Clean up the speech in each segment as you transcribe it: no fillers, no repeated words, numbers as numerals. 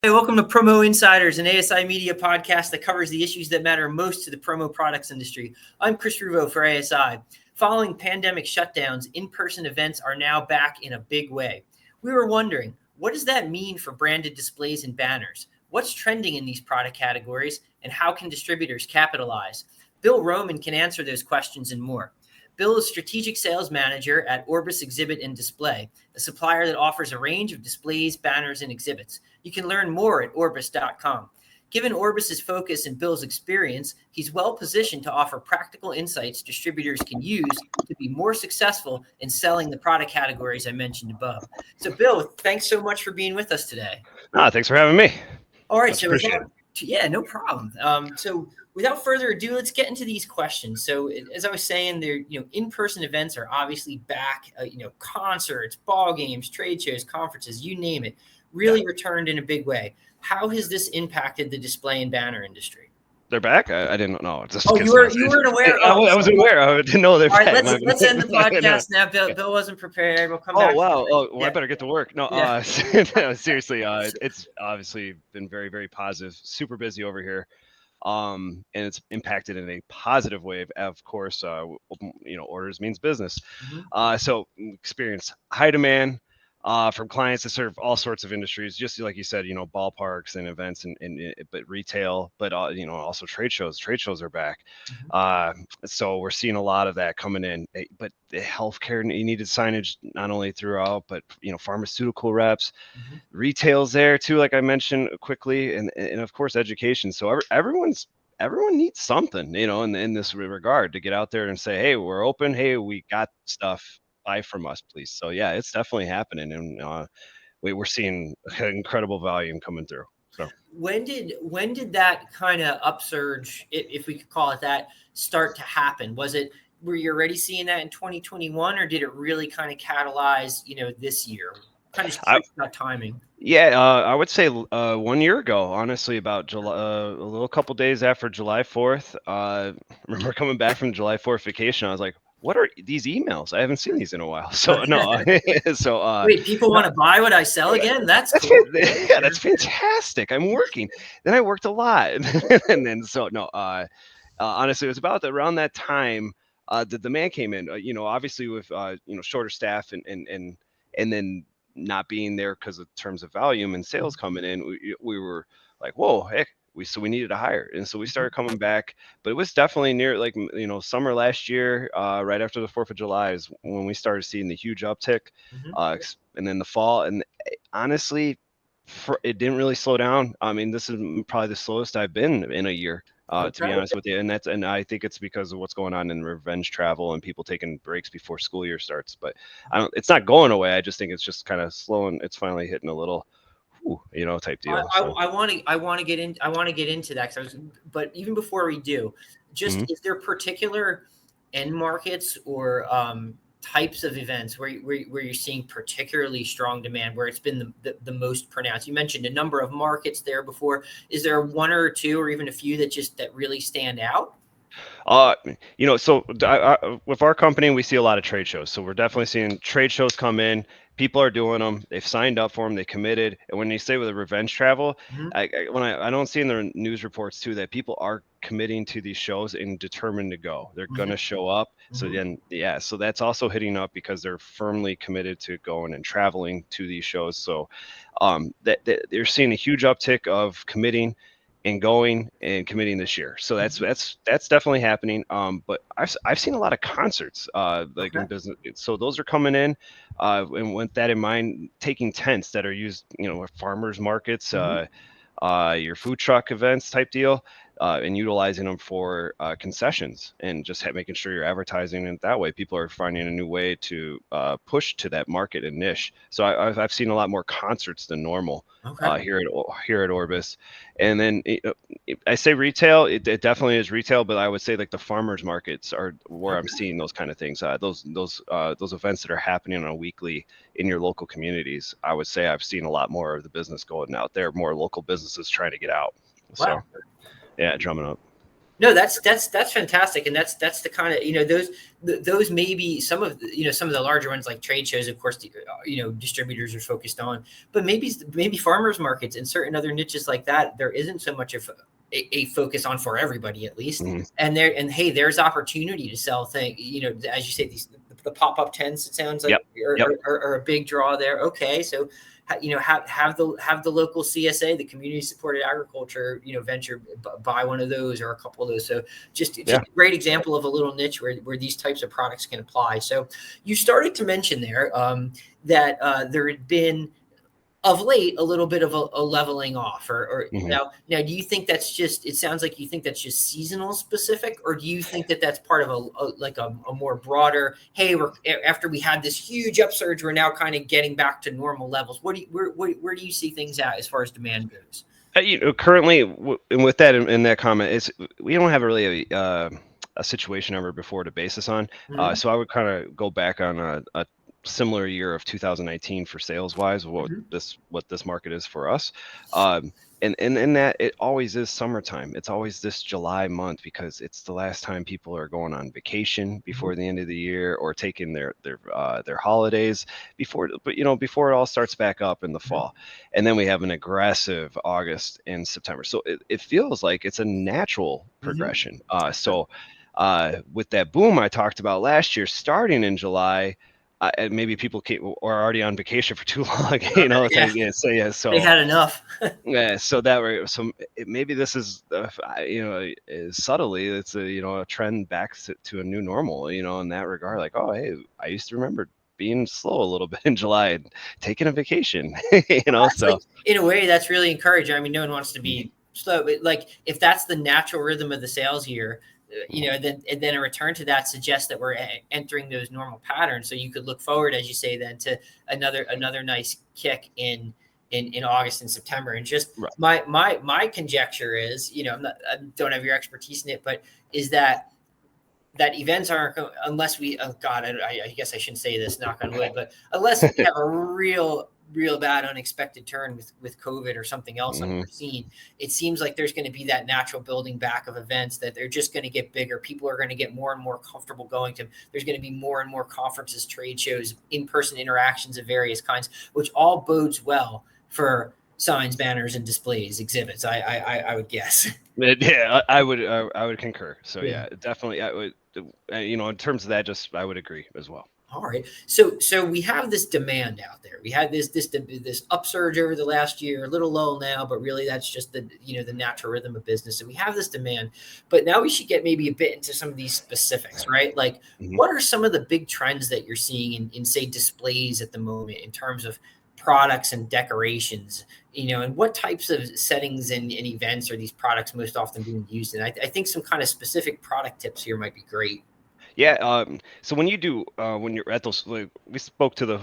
Hey, welcome to Promo Insiders, an ASI media podcast that covers the issues that matter most to the promo products industry. I'm Chris Ruvo for ASI. Following pandemic shutdowns, in-person events are now back in a big way. We were wondering, what does that mean for branded displays and banners? What's trending in these product categories, and how can distributors capitalize? Bill Roman can answer those questions and more. Bill is Strategic Sales Manager at Orbus Exhibit Display, a supplier that offers a range of displays, banners, and exhibits. You can learn more at orbis.com. Given Orbis's focus and Bill's experience, he's well positioned to offer practical insights distributors can use to be more successful in selling the product categories I mentioned above. So, Bill, thanks so much for being with us today. Thanks for having me. All right, so no problem. So without further ado, let's get into these questions. So as I was saying, in-person events are obviously back. Concerts, ball games, trade shows, conferences, you name it, really returned in a big way. How has this impacted the display and banner industry? They're back? I didn't know. You weren't aware? I wasn't aware. I didn't know they're back. All right, let's end the podcast now. Bill wasn't prepared. We'll come back. Oh, wow. I better get to work. No, seriously, it's obviously been very, very positive. Super busy over here. And it's impacted in a positive way. Of course, orders means business. Mm-hmm. So experience high demand from clients that serve all sorts of industries, just like you said, ballparks and events but retail, but also trade shows. Trade shows are back. Mm-hmm. So we're seeing a lot of that coming in. But the healthcare, you needed signage not only throughout, but pharmaceutical reps, Mm-hmm. retail's there too, like I mentioned quickly, and of course education. So everyone needs something, in this regard, to get out there and say, hey, we're open. Hey, we got stuff. Buy from us, please. So yeah, it's definitely happening, and we're seeing incredible volume coming through. So when did that kind of upsurge, if we could call it that, start to happen? Were you already seeing that in 2021, or did it really kind of catalyze, this year? Kind of curious about timing. Yeah, I would say 1 year ago, honestly, about July, a little couple days after July 4th. I remember coming back from July 4th vacation. I was like, what are these emails? I haven't seen these in a while. So no, Wait, people want to buy what I sell again? That's cool. That's fantastic. I'm working. Then I worked a lot, and then honestly, it was about around that time the demand came in. Obviously with shorter staff and then not being there because of terms of volume and sales coming in, we were like, whoa, heck. We needed to hire, and so we started coming back. But it was definitely near summer last year, right after the 4th of July is when we started seeing the huge uptick, and then the fall. And honestly, it didn't really slow down. I mean, this is probably the slowest I've been in a year, to be honest with you. And I think it's because of what's going on in revenge travel and people taking breaks before school year starts. But it's not going away. I just think it's just kind of slowing. It's finally hitting a little, type deal. I want to get into that. But even before we do, is there particular end markets or types of events where you're seeing particularly strong demand, where it's been the most pronounced? You mentioned a number of markets there before. Is there one or two or even a few that really stand out? So with our company, we see a lot of trade shows. So we're definitely seeing trade shows come in. People are doing them. They've signed up for them. They committed. And when you say with the revenge travel, I don't see in the news reports too that people are committing to these shows and determined to go. They're going to show up. So then, so that's also hitting up because they're firmly committed to going and traveling to these shows. So that they're seeing a huge uptick of committing and going and committing this year. So that's definitely happening. But I've seen a lot of concerts in business. So those are coming in, and with that in mind, taking tents that are used, farmers markets, your food truck events type deal, and utilizing them for concessions, and just making sure you're advertising it that way. People are finding a new way to push to that market and niche. So I've seen a lot more concerts than normal here at Orbis. And then I say retail, it definitely is retail, but I would say like the farmers markets are where I'm seeing those kind of things. Those events that are happening on a weekly in your local communities. I would say I've seen a lot more of the business going out there, more local businesses trying to get out. Wow. So, yeah, drumming up. No, that's fantastic, and that's the kind of, those may be some of some of the larger ones like trade shows. Of course, distributors are focused on, but maybe farmers markets and certain other niches like that. There isn't so much of a focus on for everybody, at least. Mm-hmm. And hey, there's opportunity to sell things. As you say, the pop-up tents. It sounds like are a big draw there. Okay, so have the local CSA, the community supported agriculture, venture, buy one of those or a couple of those. So just a great example of a little niche where these types of products can apply. So you started to mention there that there had been of late a little bit of a leveling off, or now do you think that's just, it sounds like you think that's just seasonal specific, or do you think that that's part of a more broader, hey, we're, after we had this huge upsurge, we're now kind of getting back to normal levels? Where do you see things at as far as demand goes? Currently, and with that in that comment, is we don't have really a situation ever before to base this on. So I would kind of go back on a similar year of 2019 for sales wise, what this market is for us. And in that, it always is summertime. It's always this July month because it's the last time people are going on vacation before the end of the year, or taking their holidays before it all starts back up in the fall. And then we have an aggressive August and September. So it feels like it's a natural progression. With that boom I talked about last year, starting in July, maybe people are already on vacation for too long, So they had enough. Maybe this is, is subtly, it's a trend back to a new normal, in that regard. Like, oh, hey, I used to remember being slow a little bit in July and taking a vacation, Like, in a way, that's really encouraging. I mean, no one wants to be slow, but like, if that's the natural rhythm of the sales year, then a return to that suggests that we're entering those normal patterns. So you could look forward, as you say, then to another nice kick in August and September. And just my conjecture is, I don't have your expertise in it, but is that events aren't, unless we, oh God, I guess I shouldn't say this, knock on wood, but unless we have a real bad unexpected turn with COVID or something else unforeseen, it seems like there's going to be that natural building back of events, that they're just going to get bigger. People are going to get more and more comfortable going to them. There's going to be more and more conferences, trade shows, in-person interactions of various kinds, which all bodes well for signs, banners, and displays, exhibits. I would guess. Yeah, I would concur. So yeah, definitely, I would. In terms of that, I would agree as well. All right. So we have this demand out there. We had this upsurge over the last year, a little low now, but really that's just the natural rhythm of business. And we have this demand, but now we should get maybe a bit into some of these specifics, right? Like, what are some of the big trends that you're seeing in say displays at the moment in terms of products and decorations, and what types of settings and events are these products most often being used in? I think some kind of specific product tips here might be great. Yeah. So when you're at those, like, we spoke to the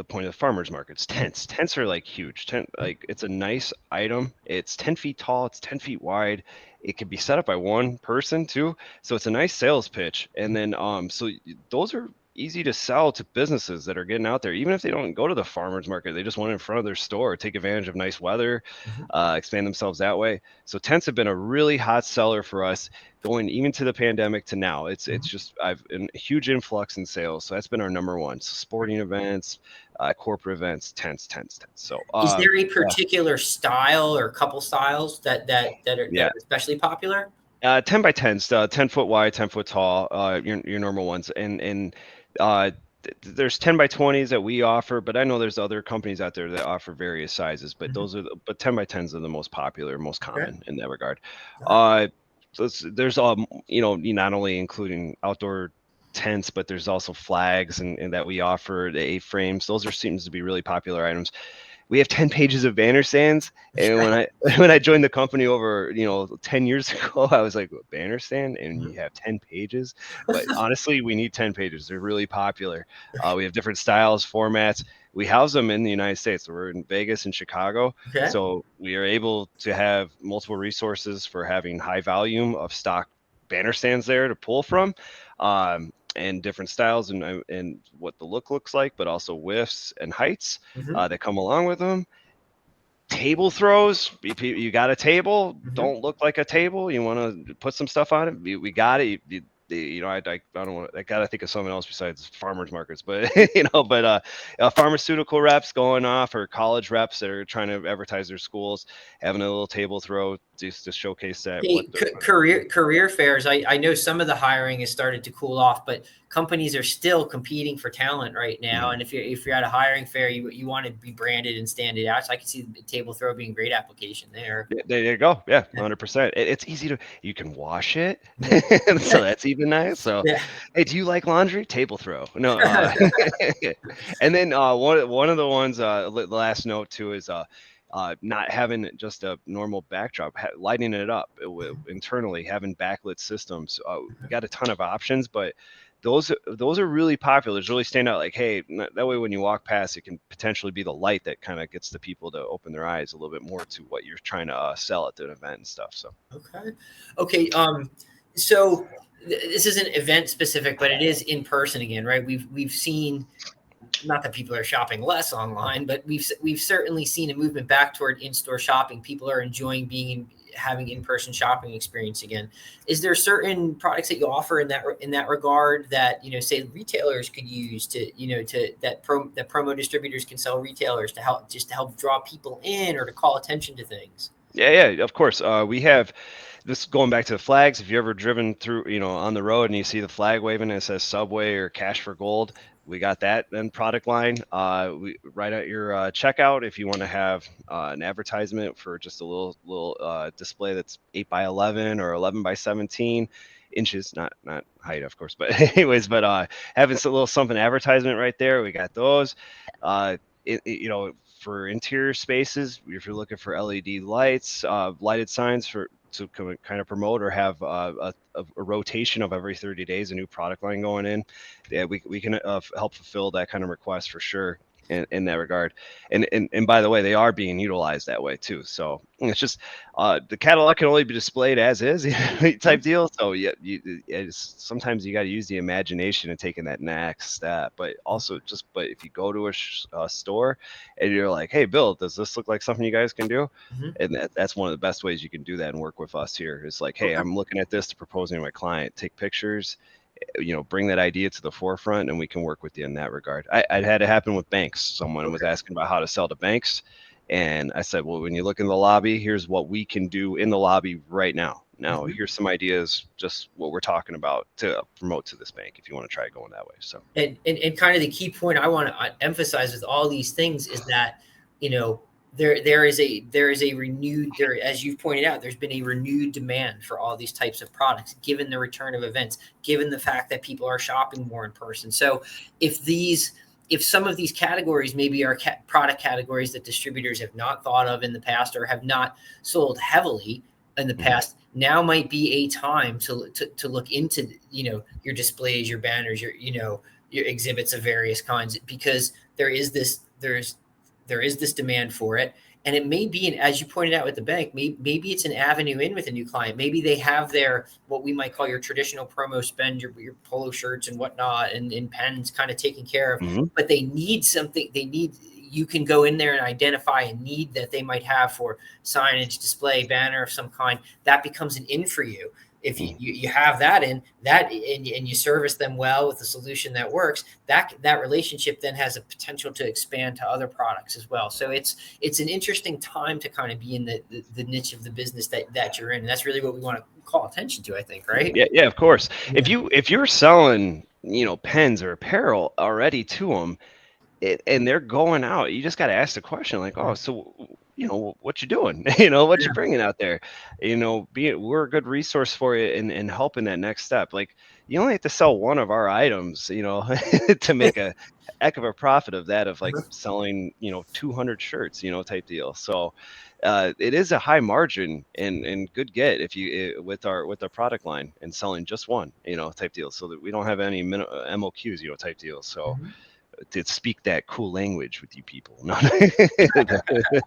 point of the farmers markets, tents. Tents are like huge. Like, it's a nice item. It's 10 feet tall. It's 10 feet wide. It can be set up by one person too. So it's a nice sales pitch. And then, those are easy to sell to businesses that are getting out there, even if they don't go to the farmers market. They just want it in front of their store, take advantage of nice weather, expand themselves that way. So tents have been a really hot seller for us, going even to the pandemic to now. It's just, I've a huge influx in sales. So that's been our number one. So sporting events, corporate events, tents. So is there a particular style or couple styles that are especially popular? 10 by 10s, 10 foot wide, 10 foot tall, your normal ones. And there's 10 by 20s that we offer, but I know there's other companies out there that offer various sizes, but but 10 by 10s are the most popular, most common in that regard. There's not only including outdoor tents, but there's also flags and that we offer, the A-frames. Those seems to be really popular items. We have 10 pages of banner stands. And when I joined the company over 10 years ago, I was like, banner stand, and you have 10 pages. But honestly, we need 10 pages. They're really popular. We have different styles, formats. We house them in the United States. We're in Vegas and Chicago. So we are able to have multiple resources for having high volume of stock banner stands there to pull from. And different styles and what the look looks like, but also widths and heights that come along with them. table throws, you got a table, Mhm. don't look like a table, you want to put some stuff on it, we got it. I don't want, I gotta think of something else besides farmers markets, but pharmaceutical reps going off, or college reps that are trying to advertise their schools, having a little table throw just to showcase that. Hey, career fairs. I know some of the hiring has started to cool off, but companies are still competing for talent right now. And if you're at a hiring fair, you want to be branded and stand it out. So I can see the table throw being a great application there. There you go. Yeah, 100%. It's easy to, you can wash it, Yeah. so that's even nice. So, Yeah. hey, do you like laundry? Table throw. No, and then one of the ones, the last note too is not having just a normal backdrop, lighting it up internally, having backlit systems. We got a ton of options, but those are really popular. It's really stand out. Like, hey, that way when you walk past, it can potentially be the light that kind of gets the people to open their eyes a little bit more to what you're trying to sell at the event and stuff. So Okay. So this isn't event specific, but it is in person again, right? We've seen, not that people are shopping less online, but we've certainly seen a movement back toward in-store shopping. People are enjoying having in-person shopping experience again. Is there certain products that you offer in that regard that, say retailers could use to, that promo distributors can sell retailers to help draw people in or to call attention to things? yeah, of course. We have this, going back to the flags. If you ever driven through, on the road and you see the flag waving and it says Subway or Cash for Gold, we got that then product line. We right at your checkout, if you want to have an advertisement for just a little display that's 8x11 or 11x17 inches, not height, of course, but anyways, but having a little something advertisement right there, we got those. For interior spaces, if you're looking for LED lights, lighted signs to kind of promote or have a rotation of every 30 days, a new product line going in. Yeah, we can help fulfill that kind of request for sure in that regard. And by the way, they are being utilized that way too. So it's just the catalog can only be displayed as is type deal. So yeah, sometimes you got to use the imagination and taking that next step. But also but if you go to a store and you're like, hey, Bill, does this look like something you guys can do? Mm-hmm. And that's one of the best ways you can do that and work with us here. It's like, hey, Okay. I'm looking at this to proposing to my client, take pictures, bring that idea to the forefront, and we can work with you in that regard. I had it happen with banks. Someone was asking about how to sell to banks, and I said, well, when you look in the lobby, here's what we can do in the lobby right now. Now, here's some ideas, just what we're talking about to promote to this bank if you want to try going that way. So, and kind of the key point I want to emphasize with all these things is that, there is a renewed, as you've pointed out, there's been a renewed demand for all these types of products, given the return of events, given the fact that people are shopping more in person. So if some of these categories maybe are product categories that distributors have not thought of in the past or have not sold heavily in the past, now might be a time to look into, your displays, your banners, your exhibits of various kinds, because there is this demand for it. And it may be, as you pointed out with the bank, maybe it's an avenue in with a new client. Maybe they have their, what we might call your traditional promo spend, your polo shirts and whatnot, and pens kind of taken care of, but they need something. You can go in there and identify a need that they might have for signage, display, banner of some kind. That becomes an in for you. If you have that and you service them well with a solution that works, that relationship then has a potential to expand to other products as well. So it's an interesting time to kind of be in the niche of the business that you're in. And that's really what we want to call attention to, I think, right? Yeah, of course. Yeah. If you're selling, pens or apparel already to them, and they're going out, you just got to ask the question like, oh, so what you doing, what you bringing out there, we're a good resource for you in helping that next step. Like, you only have to sell one of our items, to make a heck of a profit of that, of like selling 200 shirts, type deal. So it is a high margin and good get if you with our product line and selling just one, type deal, so that we don't have any MOQs, type deal. So to speak that cool language with you people. No,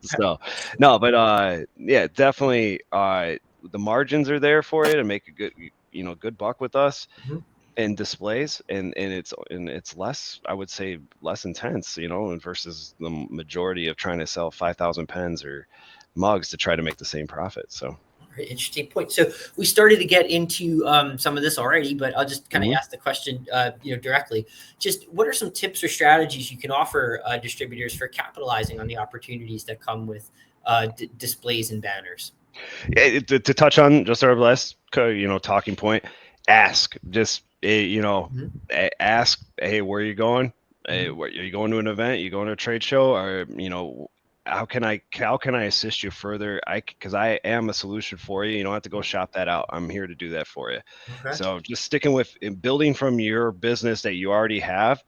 so no, but yeah, definitely the margins are there for you to make a good, good buck with us. and displays, and it's less, I would say, less intense, versus the majority of trying to sell 5,000 pens or mugs to try to make the same profit. So Very interesting point. So we started to get into some of this already, but I'll just kind of ask the question, directly. Just what are some tips or strategies you can offer distributors for capitalizing on the opportunities that come with displays and banners? yeah, to touch on just our last talking point, ask, just ask, hey, where are you going? Hey, are you going to an event? You going to a trade show? Or how can I assist you further? Because I am a solution for you. You don't have to go shop that out. I'm here to do that for you. Okay. So just sticking with building from your business that you already have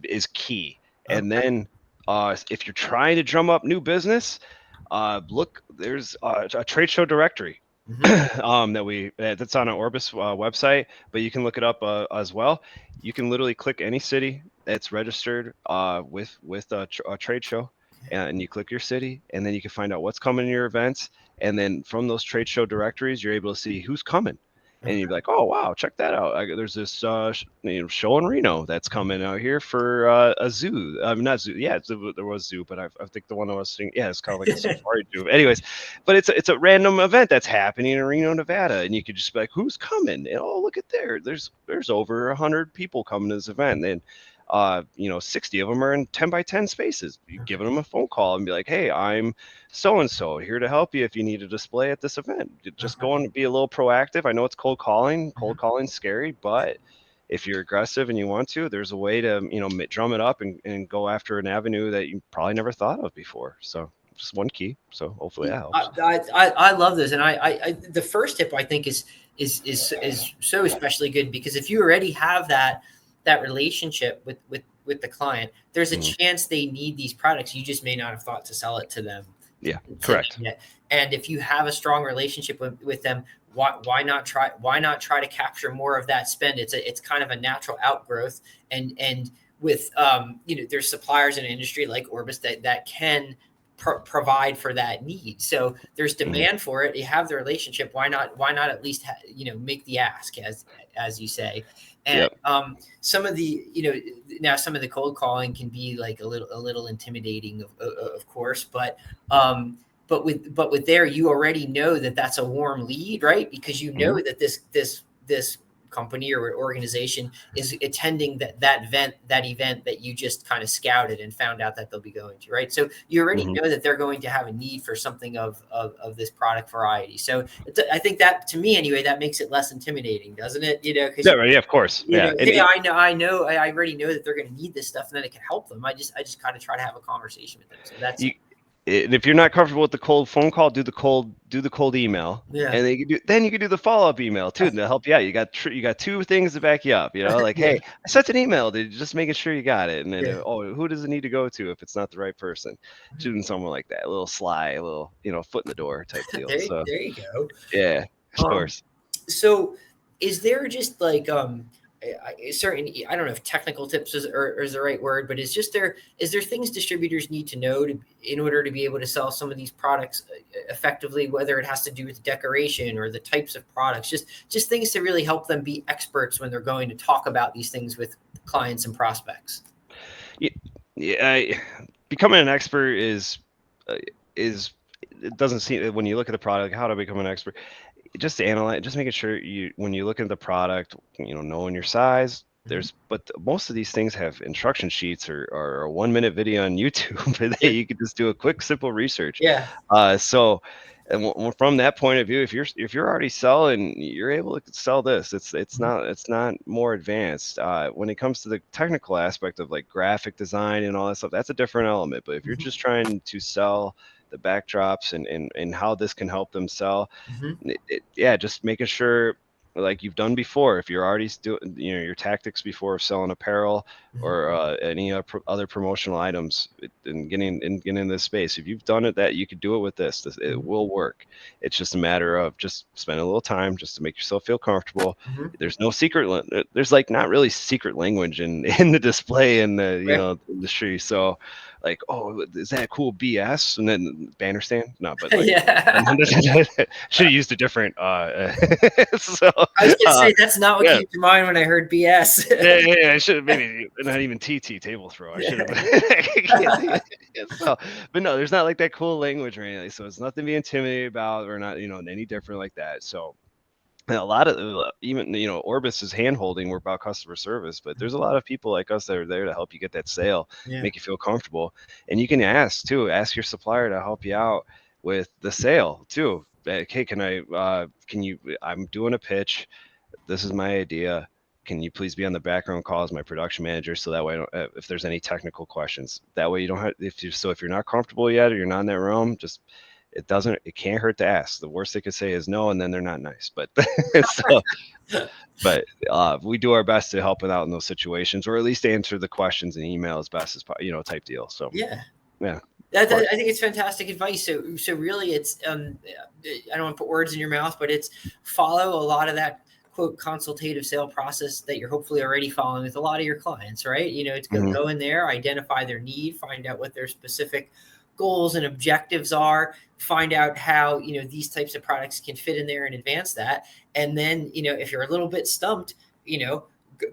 is key. And Okay. then if you're trying to drum up new business, look, there's a trade show directory that's on an Orbus website, but you can look it up as well. You can literally click any city that's registered with a trade show, and you click your city, and then you can find out what's coming in your events. And then from those trade show directories, you're able to see who's coming. And you'd be like, oh wow, check that out! There's this show in Reno that's coming out here for a zoo. Not zoo, yeah, there was zoo, but I think the one I was seeing, yeah, it's kind of like a safari zoo. Anyways, but it's a random event that's happening in Reno, Nevada, and you could just be like, who's coming? And oh, look at there, there's over 100 people coming to this event, and 60 of them are in 10 by 10 spaces. You giving them a phone call and be like, hey, I'm so and so here to help you if you need a display at this event. Just go and be a little proactive. I know it's cold calling. Cold calling's scary, but if you're aggressive and you want to, there's a way to drum it up and go after an avenue that you probably never thought of before. So just one key. So hopefully that helps. I love this, and I the first tip I think is so especially good, because if you already have that relationship with the client, there's a chance they need these products. You just may not have thought to sell it to them. Yeah, correct. Yet. And if you have a strong relationship with them, why not try to capture more of that spend? It's kind of a natural outgrowth, and with there's suppliers in an industry like Orbis that can provide for that need. So there's demand for it. You have the relationship. Why not at least make the ask, as you say. And some of the now some of the cold calling can be like a little intimidating, of course, but with there, you already know that that's a warm lead, right? Because you know that this company or organization is attending that event that you just kind of scouted and found out that they'll be going to, right? So you already know that they're going to have a need for something of this product variety. So I think that, to me anyway, that makes it less intimidating, doesn't it? Yeah, of course. Yeah. I already know that they're going to need this stuff, and then it can help them. I just kind of try to have a conversation with them. So that's And if you're not comfortable with the cold phone call, do the cold email. Yeah. And then you can do the follow-up email too to help you out. You got two things to back you up, like, hey, I sent an email, just making sure you got it. And then who does it need to go to if it's not the right person? Shooting someone like that, a little sly, a little foot in the door type deal. There you go. Yeah, of course. So is there just like certain, I don't know if technical tips is the right word, but is there things distributors need to know in order to be able to sell some of these products effectively, whether it has to do with decoration or the types of products, just things to really help them be experts when they're going to talk about these things with clients and prospects? Yeah, becoming an expert is it doesn't seem, when you look at the product, how to become an expert, just to analyze, just making sure when you look at the product, knowing your size, but most of these things have instruction sheets or a 1-minute video on YouTube that you can just do a quick, simple research. Yeah. So, and from that point of view, if you're already selling, you're able to sell this. It's not more advanced. When it comes to the technical aspect of like graphic design and all that stuff, that's a different element. But if you're just trying to sell the backdrops and how this can help them sell, just making sure, like you've done before, if you're already doing your tactics before of selling apparel or any other promotional items and getting in this space, if you've done it, that you could do it with this, it will work. It's just a matter of just spending a little time just to make yourself feel comfortable. There's no secret, there's like not really secret language in the display and the industry. So like, oh, is that cool BS? And then banner stand? No, but like, Yeah. should have used a different. So I was gonna say that's not what yeah. came to mind when I heard BS. Yeah, I should have maybe not even TT table throw. I should have. So, but no, there's not like that cool language or anything. So it's nothing to be intimidated about, or not, any different like that. So and a lot of even Orbis is hand holding. We're about customer service, but there's a lot of people like us that are there to help you get that sale, make you feel comfortable, and you can ask your supplier to help you out with the sale too. Like, hey, I'm doing a pitch. This is my idea. Can you please be on the background call as my production manager, so that way if there's any technical questions, that way you don't have, if you're not comfortable yet or you're not in that realm, just it can't hurt to ask. The worst they could say is no, and then they're not nice. But we do our best to help out in those situations, or at least answer the questions in email as best as type deal. So yeah. I think it's fantastic advice. So really, it's I don't want to put words in your mouth, but it's follow a lot of that quote consultative sale process that you're hopefully already following with a lot of your clients, right? It's go in there, identify their need, find out what their specific goals and objectives are, find out how these types of products can fit in there and advance that. And then if you're a little bit stumped,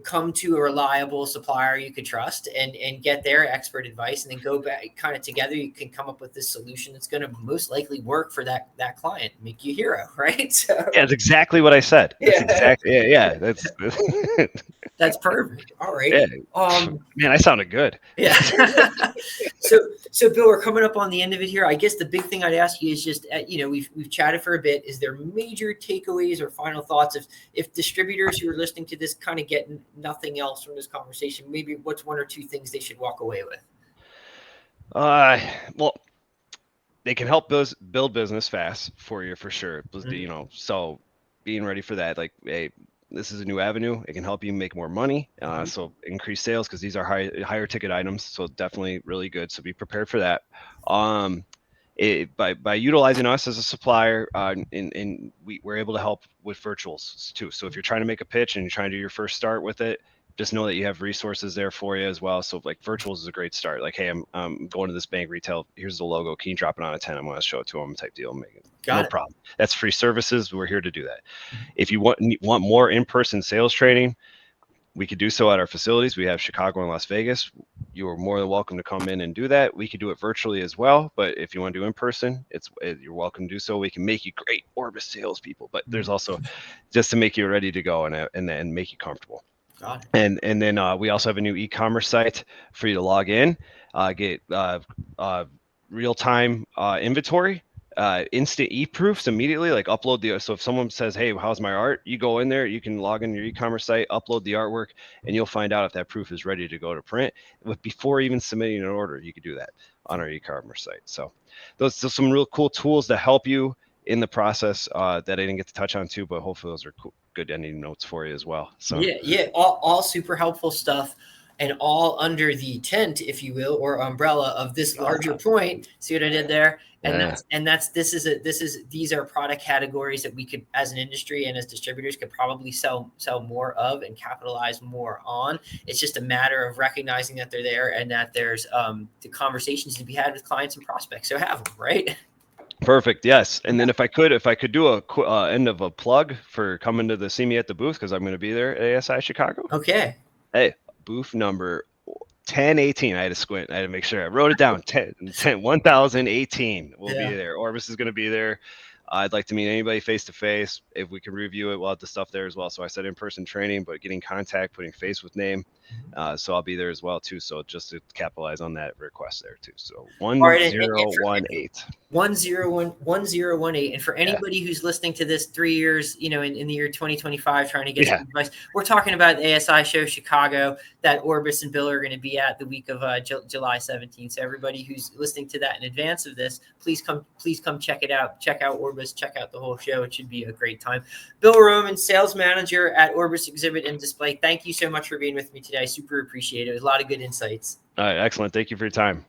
come to a reliable supplier you could trust and get their expert advice, and then go back kind of together. You can come up with this solution that's going to most likely work for that client, make you a hero, right? So yeah, that's exactly what I said. That's exactly that's perfect. All right. Yeah. Man, I sounded good. Yeah. So Bill, we're coming up on the end of it here. I guess the big thing I'd ask you is just, we've chatted for a bit. Is there major takeaways or final thoughts if distributors who are listening to this kind of get nothing else from this conversation? Maybe what's one or two things they should walk away with? Well, they can help build business fast for you for sure. So being ready for that, like, hey, this is a new avenue. It can help you make more money. So increase sales, because these are higher ticket items. So definitely really good. So be prepared for that. By utilizing us as a supplier, and we're able to help with virtuals too. So if you're trying to make a pitch and you're trying to do your first start with it, just know that you have resources there for you as well. So like virtuals is a great start. Like, hey, I'm going to this bank retail. Here's the logo. Can you drop it on a 10? I'm going to show it to them type deal. No problem. That's free services. We're here to do that. If you want more in-person sales training, we could do so at our facilities. We have Chicago and Las Vegas. You are more than welcome to come in and do that. We could do it virtually as well, but if you want to do in person, you're welcome to do so. We can make you great Orbis salespeople, but there's also just to make you ready to go and make you comfortable. Got it. And then we also have a new e-commerce site for you to log in, get real-time inventory, instant e-proofs immediately, like upload so if someone says, hey, how's my art, you go in there, you can log in your e-commerce site, upload the artwork, and you'll find out if that proof is ready to go to print. But before even submitting an order, you could do that on our e-commerce site. So those are some real cool tools to help you in the process that I didn't get to touch on too, but hopefully those are cool, good ending notes for you as well. So all super helpful stuff, and all under the tent, if you will, or umbrella of this larger point. See what I did there? And these are product categories that we could, as an industry and as distributors, could probably sell more of and capitalize more on. It's just a matter of recognizing that they're there and that there's the conversations to be had with clients and prospects. So have them, right? Perfect. Yes. And then if I could do a end of a plug for coming to see me at the booth, because I'm going to be there at ASI Chicago. Okay. Hey, booth number 1018. I had to squint. I had to make sure I wrote it down. 1018 will be there. Orbis is going to be there. I'd like to meet anybody face to face. If we can review it, we'll have the stuff there as well. So I said in-person training, but getting contact, putting face with name. So I'll be there as well too. So just to capitalize on that request there too. So 1018. 1018. And for anybody who's listening to this 3 years, in the year 2025, trying to get some advice, we're talking about the ASI show Chicago that Orbis and Bill are going to be at the week of July 17th. So everybody who's listening to that in advance of this, please come check it out. Check out Orbis, check out the whole show. It should be a great time. Bill Roman, sales manager at Orbus Exhibit and Display. Thank you so much for being with me today. I super appreciate it. It was a lot of good insights. All right. Excellent. Thank you for your time.